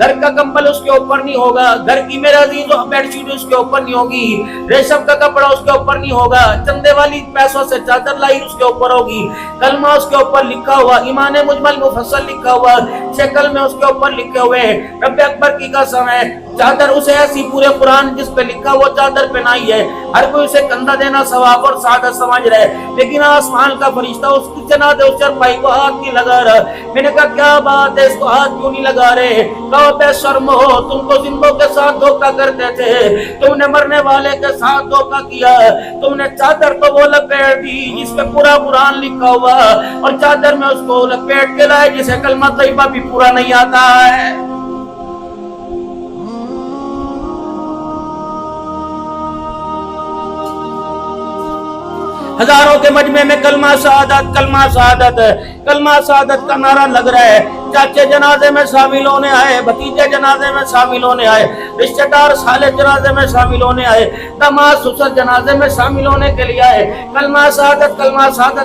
گھر کا کمبل اس کے اوپر نہیں ہوگا، گھر کی میرا عزیزو بیڈ شیٹ اس کے اوپر نہیں ہوگی، ریشم کا کپڑا اس کے اوپر نہیں ہوگا، چندے والی پیسوں سے چادر لائی اس کے اوپر ہوگی، کلمہ اس کے اوپر لکھا ہوا، ایمان مجمل مفصل لکھا ہوا، شکل میں اس کے اوپر لکھے ہوئے، رب اکبر کی قسم ہے چادر اسے ایسی پورے قرآن جس پہ لکھا وہ چادر پہنائی ہے، ہر کوئی اسے کندھا دینا ثواب اور سعادت سمجھ رہے، لیکن آسمان کا فرشتہ اس کی جنازے اس چرپائی کو ہاتھ نہیں لگا رہا۔ میں نے کہا کیا بات ہے، اس کو ہاتھ کیوں نہیں لگا رہے؟ کہو بے شرم ہو، تم تو زندوں کے ساتھ دھوکہ کرتے تھے، تم نے مرنے والے کے ساتھ دھوکہ کیا، تم نے چادر تو وہ لپیٹ دی جس پہ پورا قرآن لکھا ہوا، اور چادر میں اس کو لپیٹ کے لائے جسے کلمہ طیبہ بھی پورا نہیں آتا ہے۔ ہزاروں کے مجمع میں کلمہ شہادت کلمہ شہادت کلمہ شہادت کا نعرہ لگ رہا ہے، چاچے جنازے میں شامل ہونے آئے، بھتیجے جنازے میں شامل ہونے آئے، رشتہ دار سالے جنازے میں شامل ہونے آئے، داماد سسر جنازے میں شامل ہونے کے لیے آئے، کلمہ شہادت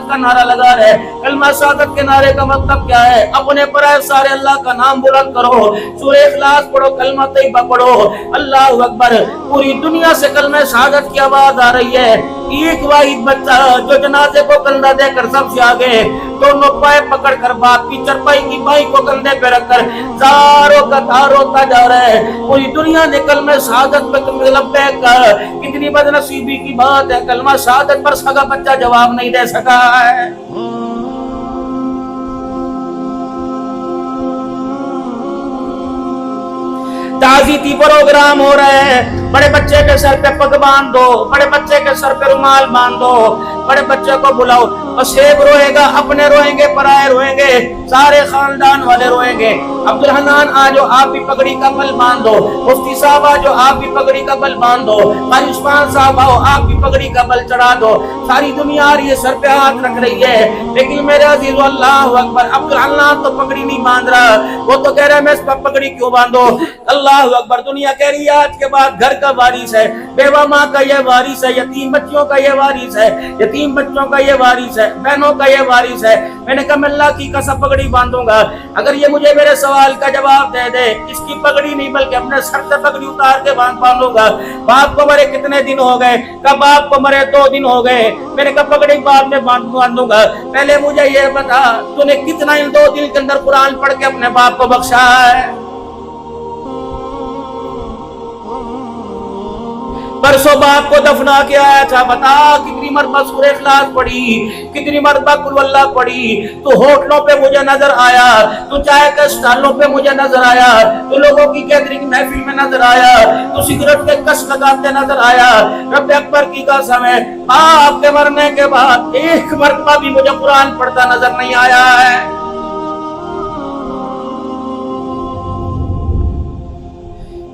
کا نعرہ لگا رہے۔ کلمہ شہادت کے نعرے کا مطلب کیا ہے؟ اپنے پرائے سارے اللہ کا نام بلند کرو، سورہ اخلاص پڑھو، کلمہ طیبہ پڑھو، اللہ اکبر۔ پوری دنیا سے کلمہ شہادت کی آواز آ رہی ہے، ایک واحد بچہ جو جنازے کو کندھا دے کر سب سے آگے دونوں پائے پکڑ کر باپ کی چرپائی کی بائی کو کندھے پہ رکھ کر زاروں کا تار ہوتا جا رہا ہے۔ پوری دنیا نے کلمہ شہادت پہ لبیک کہا، کتنی بدنصیبی کی بات ہے، کلمہ شہادت پر سگا بچہ جواب نہیں دے سکا ہے۔ تعزیتی پروگرام ہو رہے ہیں، بڑے بچے کے سر پہ پگ باندھ دو، بڑے بچے کے سر پہ رومال باندھ دو، بڑے بچے کو بلاؤ، اسیب روئے گا، اپنے روئیں گے، پرائے روئیں گے، سارے خاندان والے روئیں گے۔ عبدالحنان آجو آپ بھی پگڑی کا بل باندھ دو، مفتی صاحب آجو آپ بھی پگڑی کا بل باندھ دو، قاری عثمان صاحب آؤ آپ بھی پگڑی کا بل چڑھا دو، ساری دنیا آ رہی ہے، سر پہ ہاتھ رکھ رہی ہے، لیکن میرے عزیز اللہ اکبر، عبدالحنان تو پگڑی نہیں باندھ رہا، وہ تو کہہ رہا ہے میں اس پر پگڑی کیوں باندھو؟ اللہ اکبر۔ دنیا کہہ رہی ہے آج کے بعد گھر کا وارث ہے، بیوہ ماں کا یہ وارث ہے، یتیم بچوں کا یہ وارث ہے، یتیم بچوں کا یہ وارث ہے، بہنوں کا یہ وارث ہے۔ میں نے کہا میں اللہ کی قسم پگڑی باندھوں گا اگر یہ مجھے میرے سوال کا جواب دے دے، اس کی پگڑی نہیں بلکہ اپنے سر سے پگڑی اتار کے باندھوں گا۔ باپ کو مرے کتنے دن ہو گئے؟ کہا باپ کو مرے 2 دن ہو گئے۔ میں نے کہا پگڑی بعد میں باندھوں گا، پہلے مجھے یہ بتا تو نے کتنا ان 2 دن کے اندر قرآن پڑھ کے اپنے باپ کو بخشا ہے؟ پرسوں باپ کو دفنا کے آیا تھا، بتا کتنی مرتبہ سورہ اخلاص پڑھی، کتنی مرتبہ قل واللہ پڑھی، تو ہوٹلوں پہ مجھے نظر آیا، تو چائے کے اسٹالوں پہ مجھے نظر آیا، تو لوگوں کی گیدرنگ محفل میں نظر آیا، تو سگریٹ کے کش لگاتے نظر آیا۔ رب اکبر کی قسم ہے باپ کے مرنے کے بعد ایک مرتبہ بھی مجھے قرآن پڑھتا نظر نہیں آیا ہے۔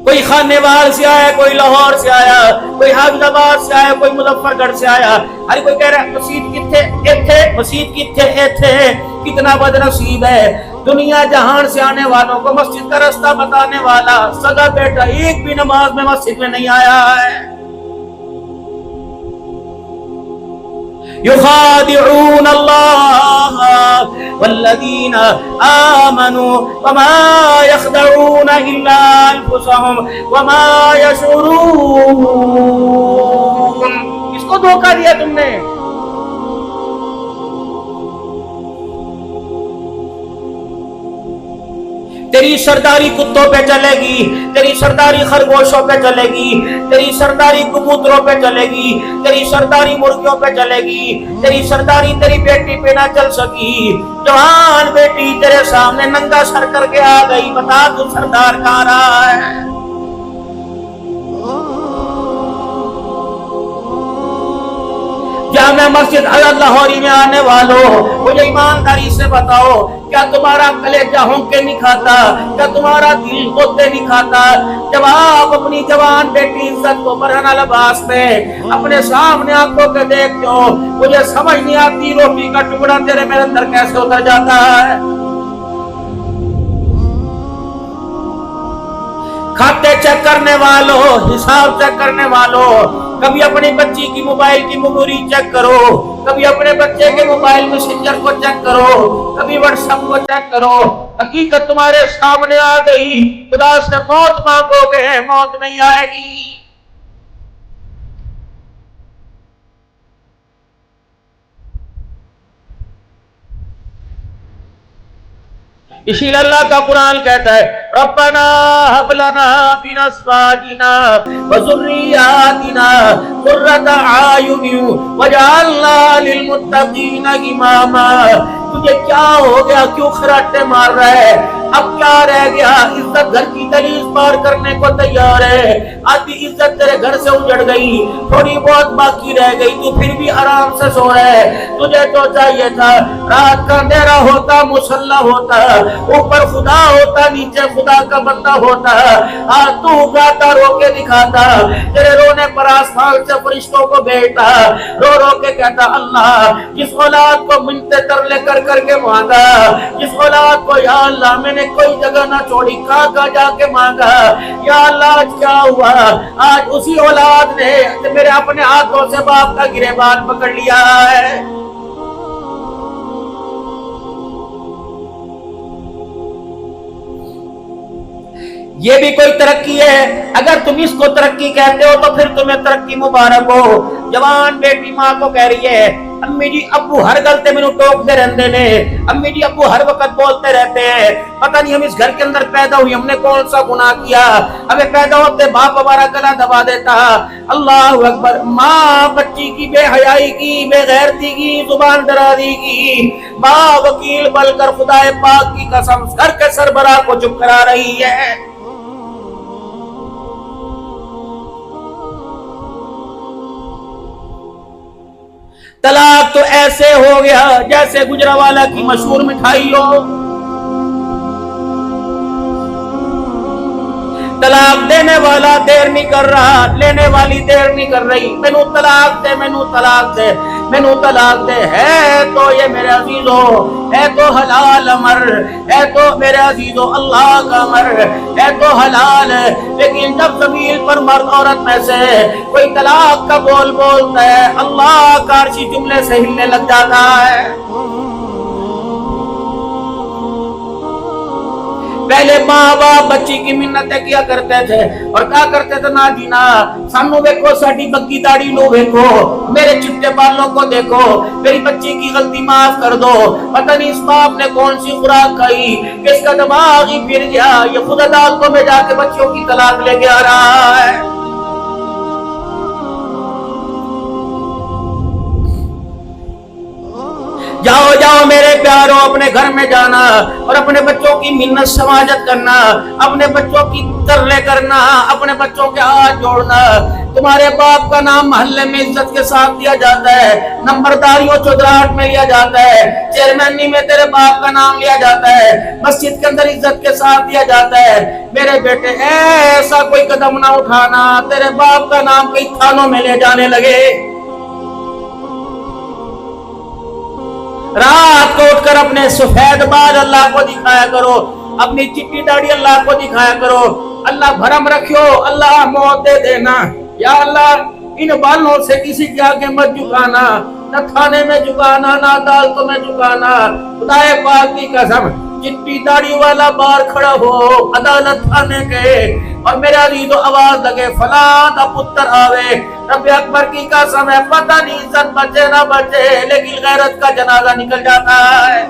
کوئی خانے وال سے آیا، کوئی لاہور سے آیا، کوئی حافظ آباد سے آیا، کوئی مظفر گڑھ سے آیا، ہر کوئی کہہ رہا ہے مسجد کتھے ایتھے، مسجد کتھے ایتھے۔ کتنا بدنصیب ہے، دنیا جہان سے آنے والوں کو مسجد کا رستہ بتانے والا سگا بیٹا ایک بھی نماز میں مسجد میں نہیں آیا ہے۔ يخادعون الله والذين آمنوا وما يخدعون إلا أنفسهم وما يشعرون۔ کس کو دھوکہ دیا تم نے؟ تیری سرداری کتوں پہ چلے گی، تیری سرداری خرگوشوں پہ چلے گی، تیری سرداری کبوتروں پہ چلے گی، تیری سرداری مرغیوں پہ چلے گی، تیری سرداری تیری بیٹی پہ نہ چل سکی۔ جوان بیٹی تیرے سامنے ننگا سر کر کے آ گئی، بتا تو سردار کہاں رہا ہے؟ جامع مسجد لاہوری میں آنے والوں مجھے ایمانداری سے بتاؤ، کیا تمہارا کلیجہ ہونکے نہیں کھاتا؟ کیا تمہارا دل ہوتے نہیں کھاتا جب آپ اپنی جوان بیٹی عزت کو برہنہ لباس میں اپنے سامنے آنکھوں کے دیکھتے ہو؟ مجھے سمجھ نہیں آتی روٹی کا ٹکڑا تیرے میرے اندر کیسے اتر جاتا ہے۔ کھاتے چیک کرنے والوں، حساب چیک کرنے والوں، کبھی اپنی بچی کی موبائل کی میموری چیک کرو، کبھی اپنے بچے کے موبائل میسنجر کو چیک کرو، کبھی واٹس ایپ کو چیک کرو۔ حقیقت تمہارے سامنے آ گئی، خدا سے موت مانگو گے موت نہیں آئے گی۔ اسی لیے اللہ کا قرآن کہتا ہے ربنا هب لنا من ازواجنا وذرياتنا قرة اعین واجعلنا للمتقین اماما۔ تجھے کیا ہو گیا، کیوں خراٹے مار رہا ہے؟ اب کیا رہ گیا؟ عزت گھر کی دہلیز پار کرنے کو تیار ہے، آدھی عزت تیرے گھر سے اجڑ گئی، تھوڑی بہت باقی رہ گئی، تو پھر بھی آرام سے سو رہا ہے۔ تجھے تو چاہیے تھا رات کا اندھیرا ہوتا، مسلح ہوتا، اوپر خدا ہوتا، نیچے خدا کا بندہ ہوتا، تو گاتا رو کے دکھاتا، تیرے رونے پر آسمان سے فرشتوں کو بھیجتا، رو رو کے کہتا اللہ جس اولاد کو منتے ترلے کر کر کے مانگا، جس اولاد کو یا اللہ میں نے کوئی جگہ نہ چھوڑی، کہاں جا کے مانگا، یا اللہ آج کیا ہوا؟ آج اسی اولاد نے میرے اپنے ہاتھوں سے باپ کا گریبان پکڑ لیا ہے۔ یہ بھی کوئی ترقی ہے؟ اگر تم اس کو ترقی کہتے ہو تو پھر تمہیں ترقی مبارک ہو۔ جوان بیٹی ماں کو کہہ رہی ہے امی جی ابو ہر گلتے میں ٹوکتے رہتے نے، امی جی ابو ہر وقت بولتے رہتے ہیں، پتہ نہیں ہم اس گھر کے اندر پیدا ہوئی ہم نے کون سا گناہ کیا، ہمیں پیدا ہوتے باپ ہمارا گلا دبا دیتا۔ اللہ اکبر، ماں بچی کی بے حیائی کی، بے غیرتی کی، زبان درازی کی، ماں وکیل بن کر خدا پاک کی قسم گھر کے سربراہ کو چپ کرا رہی ہے۔ طلاق تو ایسے ہو گیا جیسے گجرانوالہ کی مشہور مٹھائی ہو۔ طلاق دینے والا دیر نہیں کر رہا، لینے والی دیر نہیں کر رہی، مینوں طلاق دے، مینوں طلاق دے، مینوں طلاق دے۔ ہے تو یہ میرے عزیزو، ہے تو حلال امر، ہے تو میرے عزیزو اللہ کا امر، ہے تو حلال، لیکن جب زمین پر مرد عورت میں سے کوئی طلاق کا بول بولتا ہے اللہ کا عرش جملے سے ہلنے لگ جاتا ہے۔ پہلے ماں باپ بچی کی منتیں کیا کرتے تھے اور کہا کرتے تھے نا جینا سانو دیکھو، ساڈی بگی داڑھی لو دیکھو، میرے چٹے بالوں کو دیکھو، میری بچی کی غلطی معاف کر دو۔ پتہ نہیں اس باپ نے کون سی خوراک کھائی کہ اس کا دماغ ہی پھر گیا، یہ خود عدالتوں میں جا کے بچوں کی طلاق لے کے آ رہا ہے۔ جاؤ جاؤ میرے پیاروں، اپنے گھر میں جانا اور اپنے بچوں کی منت سماجت کرنا، اپنے بچوں کی ترلے کرنا، اپنے بچوں کے ہاتھ جوڑنا۔ تمہارے باپ کا نام محلے میں عزت کے ساتھ دیا جاتا ہے، نمبرداریوں چودراہٹ میں لیا جاتا ہے، چیئرمینی میں تیرے باپ کا نام لیا جاتا ہے، مسجد کے اندر عزت کے ساتھ دیا جاتا ہے۔ میرے بیٹے ایسا کوئی قدم نہ اٹھانا تیرے باپ کا نام کئی تھانوں میں لے جانے لگے۔ رات کو اٹھ کر اپنے سفید بال اللہ کو دکھایا کرو، اپنی چٹی داڑھی اللہ کو دکھایا کرو۔ اللہ بھرم رکھو، اللہ موت دے دینا، یا اللہ ان بالوں سے کسی کے آگے مت جھکانا، نہ تھانے میں جھکانا، نہ عدالتوں میں جھکانا۔ خدا پاک کی قسم چٹی داڑھی والا بار کھڑا ہو عدالت تھانے کے اور میرا عزیزو آواز لگے فلاں دا پتر آوے، رب اکبر کی قسم ہے پتہ نہیں عزت بچے نہ بچے لیکن غیرت کا جنازہ نکل جاتا ہے۔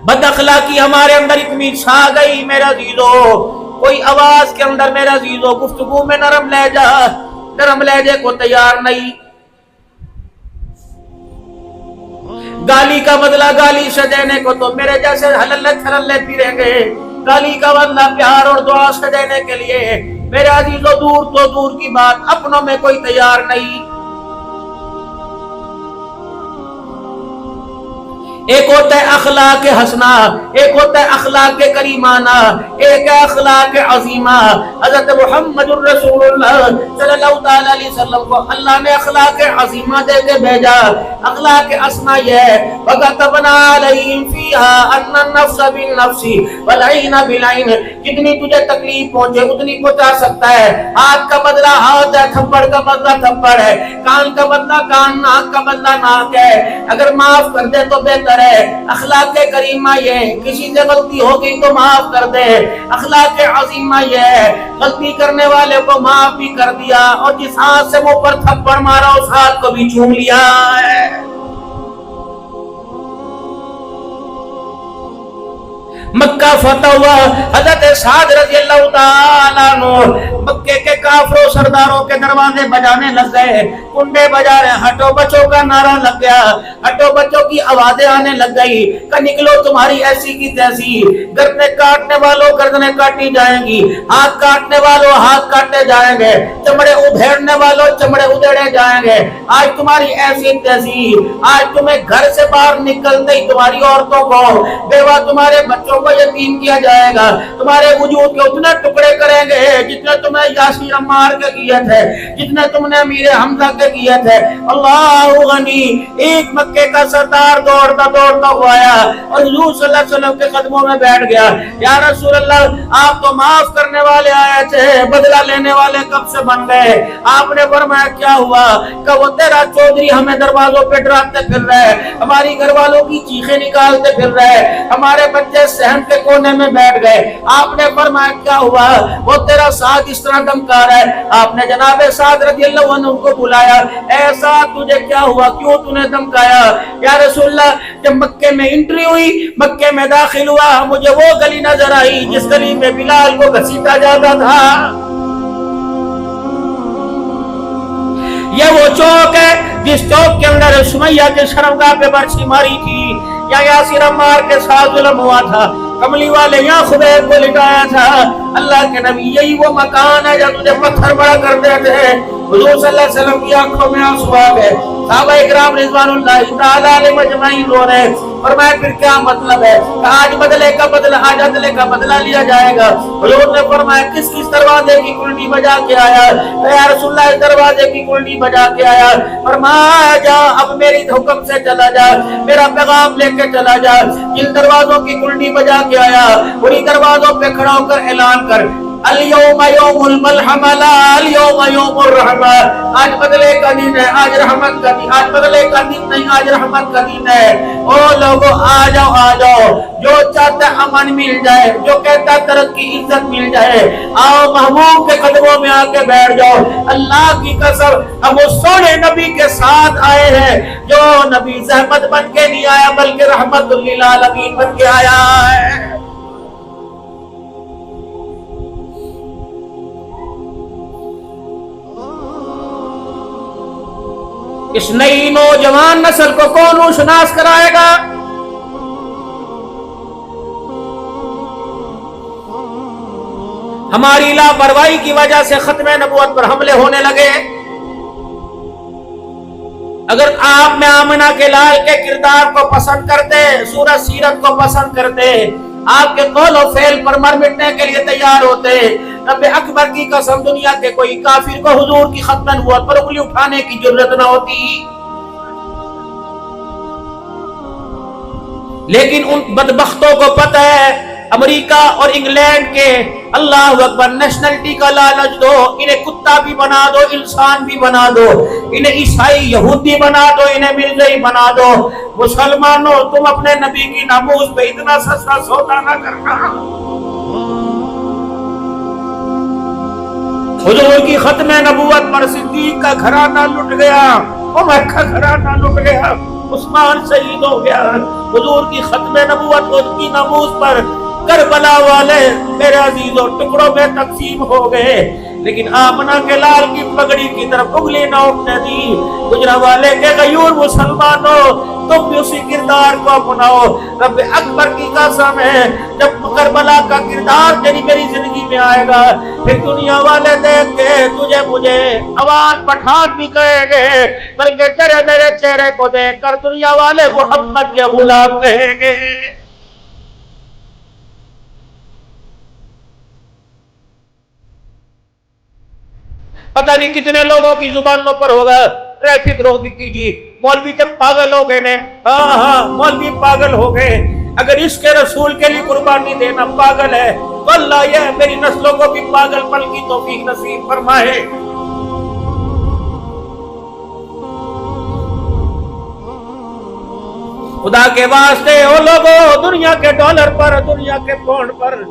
بد اخلاقی ہمارے اندر اتنی چھا گئی میرا عزیزو، کوئی آواز کے اندر میرا عزیزو گفتگو میں نرم لہجے کو تیار نہیں۔ گالی کا بدلہ گالی سے دینے کو تو میرے جیسے ہللے تھللے پھریں گے، گالی کا بدلہ پیار اور دعا سے دینے کے لیے میرے عزیزو دور تو دور کی بات اپنوں میں کوئی تیار نہیں۔ ایک ہوتا ہے اخلاق حسنہ، ایک ہوتا ہے اخلاق کریمانہ، ایک ہے اخلاق عظیمہ۔ حضرت محمد الرسول اللہ صلی اللہ تعالی علیہ وسلم کو اللہ نے اخلاق عظیمہ دے کے بھیجا۔ اخلاق حسنہ یہ ہے وَكَتَبْنَا عَلَيْهِمْ فِيهَا أَنَّ النَّفْسَ بِالنَّفْسِ وَالْعَيْنَ بِالْعَيْنِ، جتنی تجھے تکلیف پہنچے اتنی پہنچا سکتا ہے۔ ہاتھ کا بدلہ ہاتھ ہے، تھپڑ کا بدلہ تھپڑ ہے، کان کا بدلہ کان، ناک کا بدلہ ناک ہے۔ اگر معاف کر دے تو بہتر ہے۔ اخلاق کریمہ یہ ہے کسی سے غلطی ہو گئی تو معاف کر دے۔ اخلاق عظیمہ یہ ہے غلطی کرنے والے کو معاف بھی کر دیا، اور جس ہاتھ سے منہ پر تھپڑ مارا اس ہاتھ کو بھی چوم لیا ہے۔ مکہ فتح ہوا، حضرت سعد رضی اللہ تعالیٰ عنہ مکے کے کافروں سرداروں کے دروازے بجانے لگ گئے، کنڈے بجا رہے، ہٹو بچوں کا نعرہ لگ گیا، ہٹو بچوں کی آوازیں آنے لگ گئی کہ نکلو تمہاری ایسی کی تیسی، گردنیں کاٹنے والوں گردنیں کاٹی جائیں گی، ہاتھ کاٹنے والوں ہاتھ کاٹے جائیں گے، چمڑے ادھیڑنے والوں چمڑے ادھیڑے جائیں گے۔ آج تمہاری ایسی تیسی، آج تمہیں گھر سے باہر نکلتے ہی تمہاری عورتوں کو، بیوہ تمہارے بچوں کو یتیم کیا جائے گا، تمہارے وجود کے اتنے ٹکڑے کریں گے جتنے تمہیں یاسر عمار کے کیے تھے، جتنے تم نے امیر حمزہ کے کیے تھے۔ اللہ غنی، ایک مکے کا سردار دوڑتا دوڑتا ہوا آیا اور حضور صلی اللہ علیہ وسلم کے قدموں میں بیٹھ گیا۔ یا رسول اللہ، آپ تو معاف کرنے والے آئے تھے، بدلہ لینے والے کب سے بن گئے؟ آپ نے فرمایا کیا ہوا؟ کہ وہ تیرا چودھری ہمیں دروازوں پہ ڈراتے پھر رہے، ہماری گھر والوں کی چیخیں نکالتے پھر رہے، ہمارے بچے صحن کے کونے میں بیٹھ گئے۔ آپ نے فرمایا کیا ہوا؟ وہ تیرا ساتھ اس طرح دمکار ہے۔ آپ نے جناب سعد رضی اللہ عنہ کو بلایا، اے سعد تجھے کیا ہوا، کیوں تو نے دمکایا؟ یا رسول اللہ، جب مکے میں انٹری ہوئی، مکے میں داخل ہوا، مجھے وہ گلی نظر آئی جس گلی میں بلال کو گھسیٹا جاتا تھا۔ یہ وہ چوک ہے جس چوک کے اندر سمیہ کے شرمگاہ پہ برچھی ماری تھی، یا یاسر عمار کے ساتھ ظلم ہوا تھا، کملی والے یہاں خبیب کو لٹایا تھا۔ اللہ کے نبی، یہی وہ مکان ہے جب تجھے پتھر بڑا کرتے تھے۔ حضور صلی اللہ علیہ وسلم کی آنکھوں میں آنسو آ گئے، صحابہ اکرام رضوان اللہ تعالیٰ علیہم اجمعین رو رہے۔ فرمایا پھر کیا مطلب ہے کہ آج بدلے کا بدلہ، آج عدلے کا بدلہ لیا جائے گا؟ حضور نے فرمایا کس کس دروازے کی کنڈی بجا کے آیا؟ یا رسول اللہ، اس دروازے کی کنڈی بجا کے آیا۔ فرمایا جا، اب میری حکم سے چلا جا، میرا پیغام لے کے چلا جا۔ جن دروازوں کی کنڈی بجا کے آیا انہی دروازوں پہ کھڑا ہو کر اعلان کر، اليوم یوم الملحمہ لا اليوم یوم الرحمہ، آج بدلے کا دن ہے، آج رحمت کا دن، آج بدلے کا دن نہیں، آج رحمت کا دن ہے۔ او لوگو آ جاؤ آ جاؤ، جو چاہتا ہے امن مل جائے، جو کہتا ہے ترقی عزت مل جائے، آؤ محبوب کے قدموں میں آ کے بیٹھ جاؤ۔ اللہ کی قسم ہم اس سونے نبی کے ساتھ آئے ہیں جو نبی زحمت بن کے نہیں آیا بلکہ رحمت للعالمین بن کے آیا ہے۔ اس نئی نوجوان نسل کو کون شناس کرائے گا؟ ہماری لاپرواہی کی وجہ سے ختم نبوت پر حملے ہونے لگے۔ اگر آپ میں آمنہ کے لال کے کردار کو پسند کرتے، سورہ سیرت کو پسند کرتے، آپ کے قول و فعل پر مر مٹنے کے لیے تیار ہوتے، رب اکبر کی قسم دنیا کے کوئی کافر کو حضور کی ختم نبوت پر انگلی اٹھانے کی جرت نہ ہوتی۔ لیکن ان بدبختوں کو پتہ ہے امریکہ اور انگلینڈ کے اللہ اکبر نیشنلٹی کا لالچ دو، انہیں کتا بھی بنا دو، انسان بھی بنا دو، انہیں عیسائی یہودی بنا دو، انہیں مرزائی بنا دو۔ مسلمانوں، تم اپنے نبی کی ناموس پہ اتنا سستا سودا نہ کرنا۔ حضور کی ختم نبوت پر صدیق کا گھرانہ لٹ گیا، عمر کا گھرانہ لٹ گیا، عثمان شہید ہو گیا۔ حضور کی ختم نبوت کی ناموس پر کربلا والے میرے عزیزوں ٹکڑوں میں تقسیم ہو گئے۔ لیکن آمنہ کے لال کی پگڑی کی طرف انگلی نہ اٹھنے دی۔ گجرانوالے کے غیور مسلمانوں تم بھی اسی کردار کو اپناؤ۔ رب اکبر کی قسم ہے جب کربلا کا کردار تیری میری زندگی میں آئے گا پھر دنیا والے دیکھ کے تجھے مجھے آواز پٹھان بھی کہیں گے، بلکہ تیرے میرے چہرے کو دیکھ کر دنیا والے محمد کے غلام کہیں گے۔ پتہ نہیں کتنے لوگوں کی زبانوں پر ہوگا ٹریفک روک کیجیے، مولوی کے پاگل ہو گئے نے، ہاں مولوی پاگل ہو گئے، اگر اس کے رسول کے لیے قربانی دینا پاگل ہے تو اللہ یہ میری نسلوں کو بھی پاگل پن کی توفیق نصیب فرمائے۔ خدا کے واسطے او لوگوں دنیا کے ڈالر پر، دنیا کے پاؤنڈ پر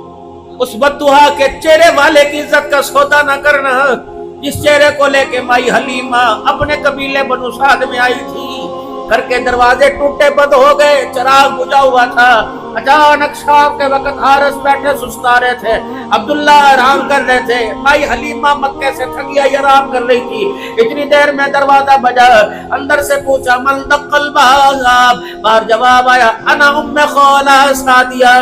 اس بددعا کے چہرے والے کی عزت کا سودا نہ کرنا جس چہرے کو لے کے مائی حلیمہ اپنے قبیلے بنو سعد میں آئی تھی۔ گھر کے دروازے ٹوٹے بند ہو گئے، چراغ بجھا ہوا تھا، اچانک شام کے وقت حارث بیٹھے سستا رہے تھے، عبداللہ آرام کر رہے تھے، مائی حلیمہ مکے سے تھکی آئی آرام کر رہی تھی۔ اتنی دیر میں دروازہ بجا، اندر سے پوچھا من دق الباب، باہر جواب آیا انا ام خولہ سعدیہ،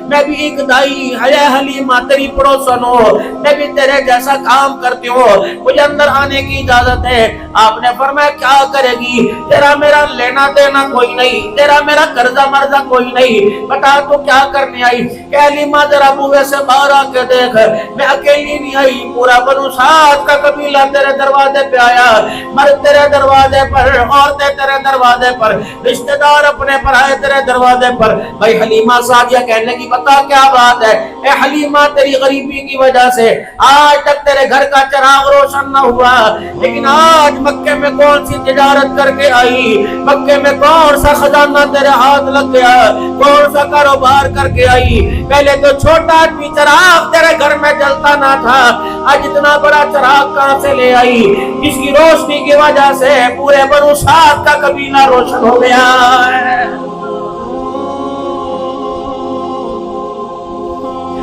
میں بھی ایک دائی ہے حلیمہ تیری پڑوسن ہوں، میں بھی تیرے جیسا کام کرتی ہوں، مجھے اندر آنے کی اجازت ہے۔ آپ نے فرمایا کیا کرے گی؟ تیرا میرا لینا دینا کوئی نہیں، تیرا میرا قرضہ مرضہ کوئی نہیں، بتا تو کیا کرنے آئی؟ کہ حلیمہ ذرا بوئے سے باہر آ کے دیکھ، میں اکیلی نہیں آئی، پورا بنو سعد کا قبیلہ تیرے دروازے پہ آیا، مرد تیرے دروازے پر، عورتیں تیرے دروازے پر، رشتہ دار اپنے پر آئے تیرے دروازے پر۔ بھائی حلیمہ سعدیہ کہنے کی بتا کیا بات ہے؟ اے حلیمہ تیری غریبی کی وجہ سے آج تک تیرے گھر کا چراغ روشن نہ ہوا، لیکن آج مکے میں کون سی تجارت کر کے آئی، مکے میں کون سا خزانہ تیرے ہاتھ لگ گیا، کون سا کاروبار کر کے آئی؟ پہلے تو چھوٹا بھی چراغ تیرے گھر میں جلتا نہ تھا، آج اتنا بڑا چراغ کہاں سے لے آئی جس کی روشنی کی وجہ سے پورے بنو سعد کا قبیلہ روشن ہو گیا ہے؟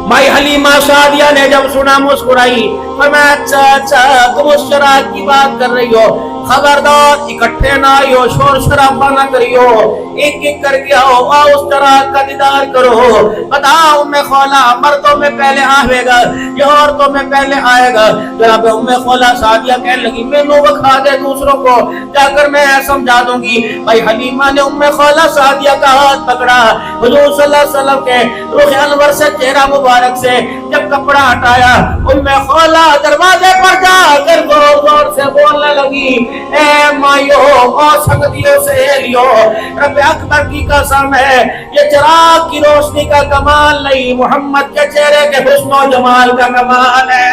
مائی حلیمہ سعدیہ نے جب سنا مسکرائی، فرمایا اچھا تم اس چراغ کی بات کر رہی ہو، خبردار اکٹھے نہ آئیو، شور شرابہ نہ کریو، ایک ایک کر کے آؤ، اس چراغ کا دیدار کرو۔ بتاؤ ام خولہ مردوں میں پہلے آئے گا یا عورتوں میں پہلے آئے گا؟ جناب ام خولہ سعدیہ کہنے لگی میں نو بکھا دے دوسروں کو، جا کر میں سمجھا دوں گی۔ بھائی حلیمہ نے ام خولہ سعدیہ کا ہاتھ پکڑا، حضور صلی اللہ علیہ وسلم کے رخ انور سے چہرہ مبارک سے جب کپڑا ہٹایا، ام خولہ دروازے پر جا کر زور زور سے بولنے لگی اے مائیو اور سنگتیوں سے لیو، رب اکبر کی قسم ہے یہ چراغ کی روشنی کا کمال نہیں، محمد کے چہرے کے حسن و جمال کا کمال ہے۔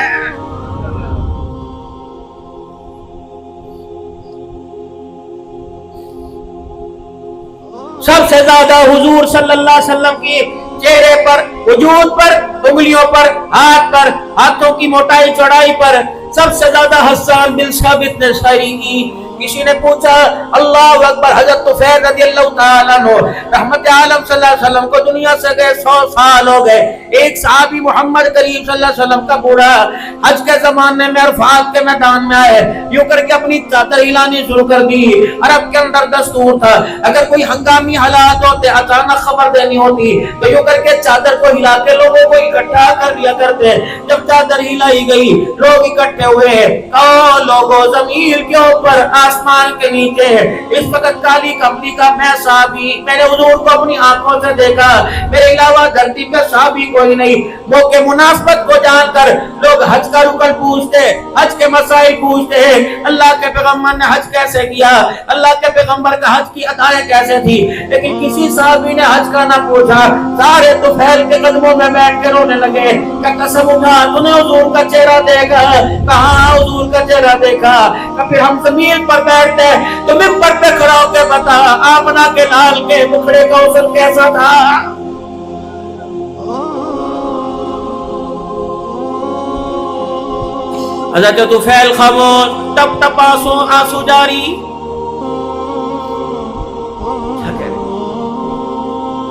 سب سے زیادہ حضور صلی اللہ علیہ وسلم کی چہرے پر، وجود پر، انگلیوں پر، ہاتھ پر، ہاتھوں کی موٹائی چوڑائی پر سب سے زیادہ حسان بن ثابت نے شاعری کی۔ کسی نے پوچھا اللہ اکبر، حضرت طفیل رضی اللہ تعالیٰ عنہ رحمت عالم صلی اللہ علیہ وسلم کو دنیا سے گئے 100 سال ہو گئے، ایک صحابی محمد کریم صلی اللہ علیہ وسلم کا بوڑھا حج کے زمانے میں عرفات کے میدان میں آئے، یوں کر کے اپنی چادر ہلانی شروع کر دی۔ عرب کے اندر دستور تھا اگر کوئی ہنگامی حالات ہوتے، اچانک خبر دینی ہوتی تو یوں کر کے چادر کو ہلا کے لوگوں کو اکٹھا کر لیا کرتے۔ جب چادر ہلائی گئی لوگ اکٹھے ہوئے، کہو لوگوں زمین کے اوپر آسمان کے نیچے اس وقت کالی کملی کا میں صحابی، میں نے حضور کو اپنی آنکھوں سے دیکھا، میرے علاوہ دھرتی پہ صحابی کوئی نہیں۔ موقع مناسبت کو جان کر لوگ حج کا رکن پوچھتے، حج کے مسائل پوچھتے ہیں، اللہ کے پیغمبر نے حج کیسے کیا، اللہ کے پیغمبر کا حج کی ادائیں کیسے تھی، لیکن کسی صحابی نے حج کا نہ پوچھا۔ سارے طفیل کے قدموں میں بیٹھ کے رونے لگے کہ قسم اٹھا تو نے حضور کا چہرہ دیکھا؟ کہاں حضور کا چہرہ دیکھا؟ کہ پھر ہم زمین پر بیٹھتے تو ممبر پہ کھڑا ہو کے بتا آمنہ کے لال کے مکھڑے کا حسن کیسا تھا؟ حضرت طفیل خاموش، ٹپ ٹپ آنسو جاری،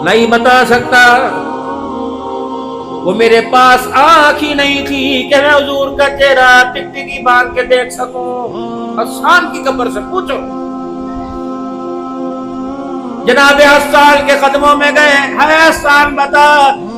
نہیں بتا سکتا۔ وہ میرے پاس آنکھ ہی نہیں تھی کہ میں حضور کا چہرہ ٹکٹکی باندھ کے دیکھ سکوں۔ حسان کی قبر سے پوچھو، جناب حسان کے قدموں میں گئے، ہے حسان بتا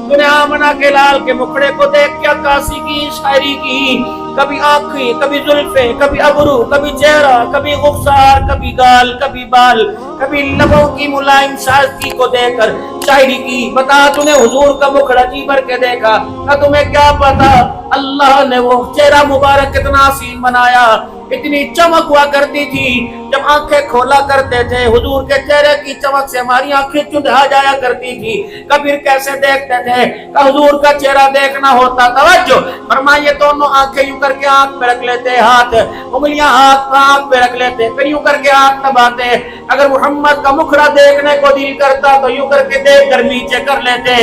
تو نے آمنہ کے لال کے مکھڑے کو دیکھ کے عکاسی کی، شاعری کی، کبھی آنکھیں، کبھی زلفیں، کبھی ابرو، کبھی چہرہ، کبھی رخسار، کبھی گال، کبھی بال، کبھی لبوں کی ملائم شائستگی کو دیکھ کر شاعری کی۔ بتا تو نے حضور کا مکھڑا جی بھر کے دیکھا، نہ تمہیں کیا پتا اللہ نے وہ چہرہ مبارک کتنا حسین بنایا، اتنی چمک ہوا کرتی تھی جب آنکھیں کھولا کرتے تھے حضور کے چہرے کی چمک سے ہماری آنکھیں چندھا جایا کرتی تھی۔ کبھی کیسے دیکھتے تھے کہ حضور کا چہرہ دیکھنا ہوتا، توجہ فرمائے، یہ دونوں آنکھیں یوں کر کے آنکھ پہ رکھ لیتے، ہاتھ انگلیاں آنکھ پہ رکھ لیتے، پھر یوں کر کے آنکھ دباتے۔ اگر محمد کا مکھڑا دیکھنے کو دل کرتا تو یوں کر کے دیکھ کر نیچے کر لیتے۔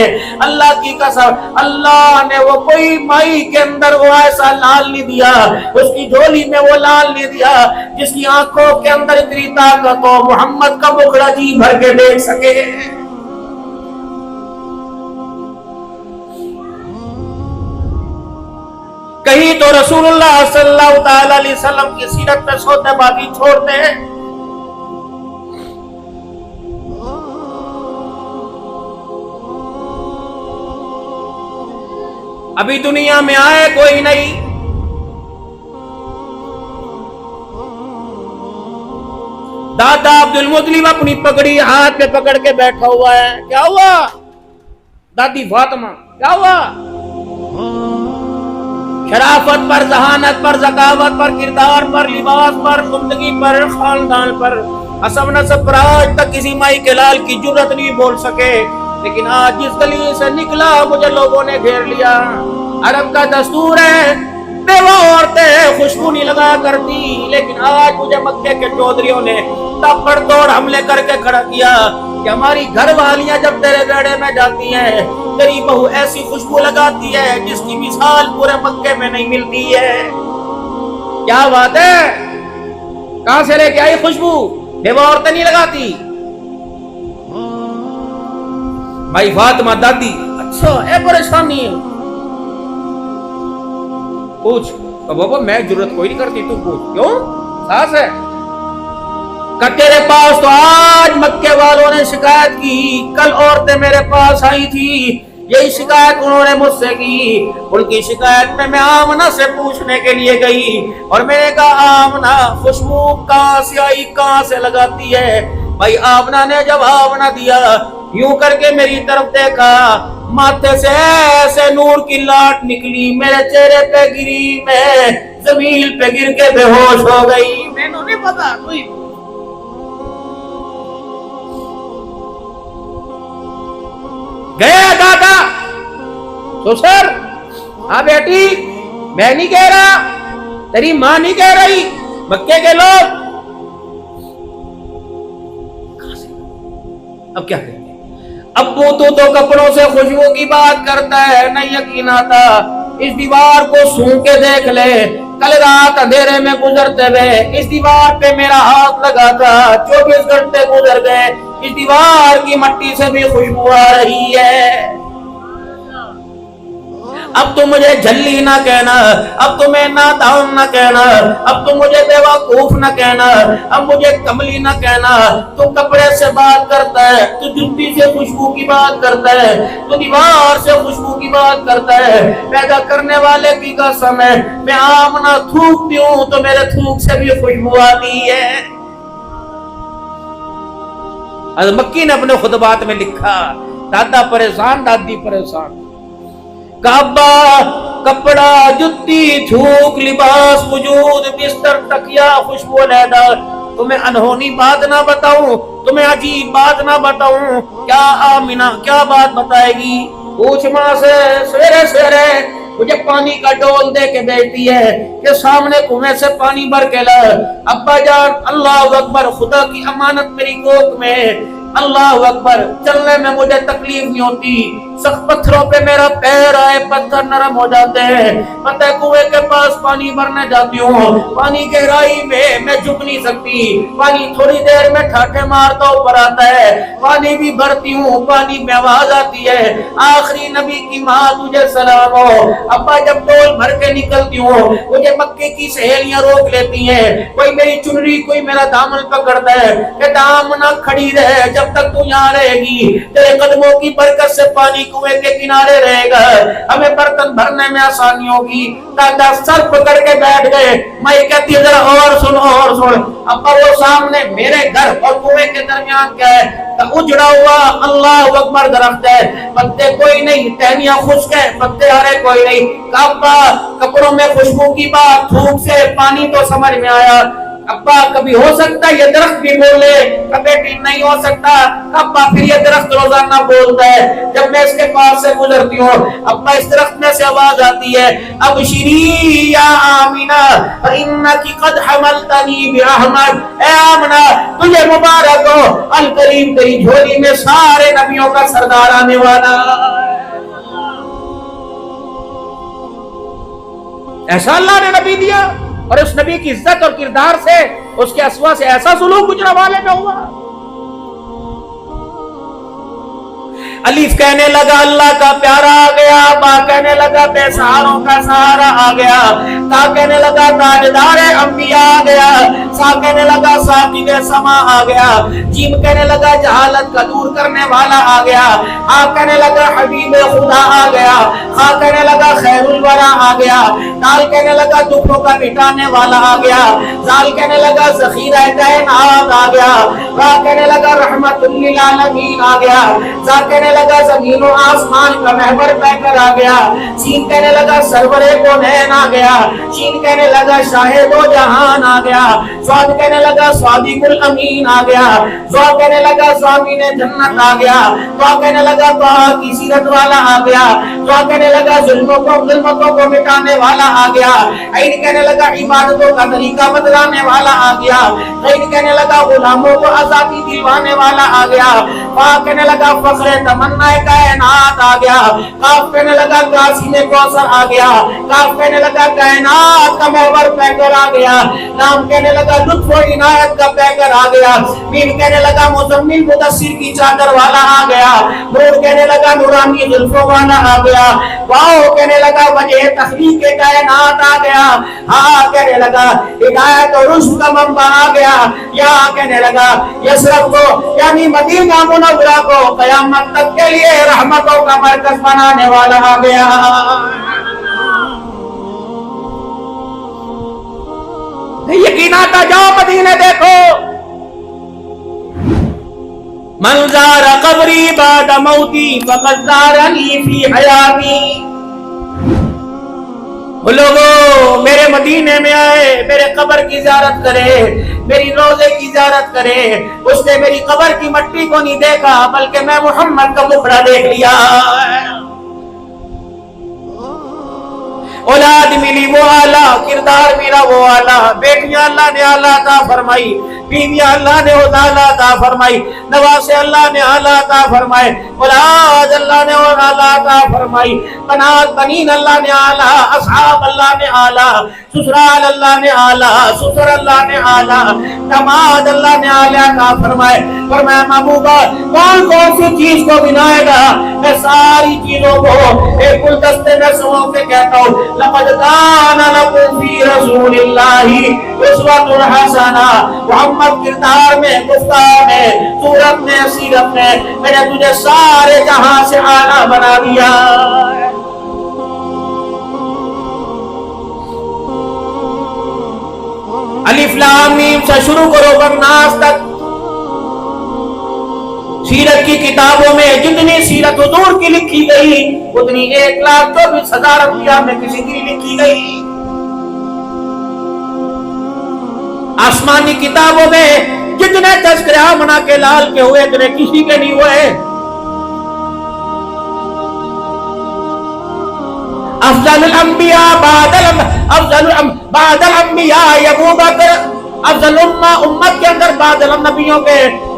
اللہ کی قسم، اللہ نے وہ کوئی مائی کے اندر وہ ایسا لال نہیں دیا، اس کی جھولی میں وہ لال نہیں دیا جس کی آنکھوں کے اندر اتنی طاقت ہو محمد کا مکھڑا جی بھر کے دیکھ سکے۔ کہیں تو رسول اللہ صلی اللہ تعالی علیہ وسلم کی سیرت میں سوتے بازی چھوڑتے ہیں، ابھی دنیا میں آئے کوئی نہیں، دادا عبد المطلب اپنی پگڑی ہاتھ پہ پکڑ کے بیٹھا ہوا ہے۔ کیا ہوا؟ دادی فاطمہ کیا ہوا؟ شرافت پر، ذہانت پر، ذکاوت پر، کردار پر، لباس پر، زندگی پر، خاندان پر، حسب نسب پر آج تک کسی مائی کے لال کی جرت نہیں بول سکے، لیکن آج جس گلی سے نکلا مجھے لوگوں نے گھیر لیا۔ عرب کا دستور ہے بیوہ عورتیں خوشبو نہیں لگا کرتی، لیکن آج مجھے مکے کے چودھریوں نے تبڑ توڑ حملے کر کے کھڑا کیا کہ ہماری گھر والیاں جب تیرے بیڑے میں جاتی ہیں تیری بہو ایسی خوشبو لگاتی ہے جس کی مثال پورے مکے میں نہیں ملتی ہے۔ کیا بات ہے؟ کہاں سے لے کے آئی خوشبو؟ بیوہ عورتیں نہیں لگاتی؟ بھائی فاطمہ دادی، اچھا اے پریشانی ہے، پوچھ۔ بابا میں جرت کوئی نہیں کرتی، تو پوچھ۔ کیوں؟ ساس ہے کہ تیرے پاس تو آج مکے والوں نے شکایت کی، کل عورتیں میرے پاس آئی تھی، یہی شکایت انہوں نے مجھ سے کی۔ ان کی شکایت میں آمنہ سے پوچھنے کے لیے گئی اور میں نے کہا آمنہ خوشبو کہاں سے آئی، کہاں سے لگاتی ہے؟ بھائی آمنہ نے جواب نہ دیا، یوں کر کے میری طرف دیکھا، ماتھے سے ایسے نور کی لاٹ نکلی، میرے چہرے پہ گری، میں زمین پہ گر کے بے ہوش ہو گئی۔ میں نے نہیں پتا کوئی گیا دادا سسر، ہاں بیٹی میں نہیں کہہ رہا، تیری ماں نہیں کہہ رہی، مکے کے لوگ۔ اب کیا کریں؟ ابو تو کپڑوں سے خوشبو کی بات کرتا ہے، نہ یقین آتا، اس دیوار کو سون کے دیکھ لے، کل رات اندھیرے میں گزرتے ہوئے اس دیوار پہ میرا ہاتھ لگا تھا، 24 گھنٹے گزر گئے، اس دیوار کی مٹی سے بھی خوشبو آ رہی ہے۔ اب تو مجھے جھلی نہ کہنا، اب تو میں نادان نہ کہنا، اب تو مجھے بیوقوف نہ کہنا، اب مجھے کملی نہ کہنا۔ تو کپڑے سے بات کرتا ہے، تو جوتی سے خوشبو کی بات کرتا ہے، تو دیوار سے خوشبو کی بات کرتا ہے، پیدا کرنے والے کی قسم ہے میں آمنہ تھوکتی ہوں تو میرے تھوک سے بھی خوشبو آتی ہے۔ حضرت مکی نے اپنے خطبات میں لکھا، دادا پریشان، دادی پریشان، کعبہ، کپڑا، جتی، تھوک، لباس، وجود، بستر، تکیا، خوشبو علیحدہ۔ تمہیں انہونی بات نہ بتاؤں، تمہیں عجیب بات نہ بتاؤں، کیا آمنہ کیا بات بتائے گی؟ پوچھ ماں سے، سویرے سویرے مجھے پانی کا ڈول دے کے بیٹھی ہے کہ سامنے کنویں سے پانی بھر کے لا۔ ابا جان، اللہ اکبر، خدا کی امانت میری گود میں، اللہ اکبر، چلنے میں مجھے تکلیف نہیں ہوتی، سخت پتھروں پہ میرا پیر آئے پتھر نرم ہو جاتے ہیں، پتہ کنویں کے پاس پانی بھرنے جاتی ہوں، پانی گہرائی میں جھک نہیں سکتی، پانی تھوڑی دیر میں ٹھاٹھے مارتا اوپر آتا ہے، پانی بھی بھرتی ہوں، پانی میں آواز آتی ہے، آخری نبی کی ماں تجھے سلام ہو۔ ابا جب ڈول بھر کے نکلتی ہوں مجھے مکے کی سہیلیاں روک لیتی ہیں، کوئی میری چنری کوئی میرا دامن پکڑتا ہے کہ دامنا کھڑی رہے، جب تک تو یہاں رہے گی تیرے قدموں کی برکت سے پانی کنویں کے کنارے رہے گا، ہمیں برتن بھرنے میں آسانی ہوگی۔ دادا سر پکڑ کے بیٹھ گئے، میں کہتی ہوں ذرا اور سن اور سن۔ ابا وہ سامنے میرے گھر اور کنویں کے درمیان کیا ہے؟ اجڑا ہوا اللہ اکبر درخت ہے، پتے کوئی نہیں، ٹہنیاں خشک ہے، پتے ہرے کوئی نہیں، ابا کپڑوں میں خوشبو کی بات، دھوپ سے پانی تو سمجھ میں آیا۔ ابا کبھی ہو سکتا ہے یہ درخت بھی بولے، کبھی نہیں ہو سکتا، ابا پھر یہ درخت روزانہ بولتا ہے۔ جب میں اس کے پاس سے گزرتی ہوں ابا اس درخت میں سے آواز آتی ہے، ابشری یا آمینہ فإنکی قد حملتنی برحمت، اے آمنہ تجھے مبارک ہو، الکریم تیری جھولی میں سارے نبیوں کا سردار آنے والا۔ ایسا اللہ نے نبی دیا، اور اس نبی کی عزت اور کردار سے اس کے اسوا سے ایسا سلوک گجرا والے میں ہوا۔ الف کہنے لگا اللہ کا پیارا آ گیا، با کہنے لگا بے سہاروں کا سہارا آ گیا، تا کہنے لگا تاجدار انبیاء آ گیا، سا کہنے لگا ساقب سما آ گیا، جیم کہنے لگا جہالت کا دور کرنے والا آ گیا، آ کہنے لگا حبیب خدا آ گیا، خا کہنے لگا خیر الورا آ گیا، دال کہنے لگا دکھوں کا مٹانے والا آ گیا، زال کہنے لگا ذخیرہ کائنات آ گیا، را کہنے لگا رحمت للعالمین آ گیا، زا کہنے لگا زمین و آسمان کا محور پہ کر آ گیا، سین کہنے لگا سرور کونین آ گیا، شین کہنے لگا شاہد و جہان آ گیا، سواد کہنے لگا صادق الامین آ گیا، زوا کہنے لگا ضامن جنت آ گیا، تو کہنے لگا تو کی سیرت والا آ گیا، تو کہنے لگا ظلمتوں کو مٹانے والا آ گیا، عین کہنے لگا عبادتوں کا طریقہ بدلانے والا آ گیا، عین کہنے لگا غلاموں کو آزادی دلوانے والا آ گیا، فا کہنے لگا فخر تمنا کائنات آ گیا، کاف کہنے لگا قاسم کوثر آ گیا، کاف کہنے لگا کائنات کا محور پیکر آ گیا، نام کہنے لگا لطف و عنایت کا پیکر آ گیا، میم کہنے لگا مزمل مدثر کی چادر والا آ گیا، نور کہنے لگا نورانی زلفوں والا آ گیا، واو کہنے لگا وجہ تخلیق کائنات آ گیا، ہاں کہنے لگا ہدایت اور رشد کا منبع آ گیا، یا کہنے لگا یسرب کو یعنی مدینہ منورہ کو قیامت تک کے لیے رحمتوں کا مرکز بنانے والا آ گیا۔ یقین آتا جاؤ مدینے دیکھو، من زار قبری بعد موتی فقد زارنی فی حیاتی۔ وہ لوگوں میرے مدینے میں آئے، میرے قبر کی زیارت کرے، میری روضے کی زیارت کرے، اس نے میری قبر کی مٹی کو نہیں دیکھا بلکہ میں محمد کا مخڑا دیکھ لیا۔ اولاد ملی وہ اعلیٰ، کردار میرا وہ اعلیٰ، بیٹیاں اللہ نے اعلیٰ عطا فرمائی، بیویاں اللہ نے اعلیٰ عطا فرمائی، نواسے اللہ نے اعلیٰ عطا فرمائے، اولاد اللہ نے اعلیٰ عطا فرمائی، بنات بنین اللہ نے اعلیٰ، اصحاب اللہ نے اعلیٰ، سسرال اللہ نے اعلیٰ، سسر اللہ نے اعلیٰ، داماد اللہ نے اعلیٰ عطا فرمائے۔ فرمایا محبوبہ کون کون سی چیز کو گنائے گا؟ میں ساری چیزوں کو ایک گلدستے میں سمو کے کہتا ہوں، لقد کان لکم فی رسول اللہ اسوۃ حسنہ۔ محمد کردار میں، گفتار میں، صورت میں، سیرت میں میں نے تجھے سارے جہاں سے اعلیٰ بنا دیا۔ الف لام میم سے شروع کرو والناس تک، سیرت کی کتابوں میں جتنی سیرت حضور کی لکھی گئی اتنی 1,24,000 انبیاء میں کسی کی لکھی گئی۔ آسمانی کتابوں میں جتنے تذکرے آمنہ کے لال کے ہوئے اتنے کسی کے نہیں ہوئے۔ افضل الانبیاء بعد الانبیاء ابو بکر، افضل امت کے اندر بعد النبیوں کے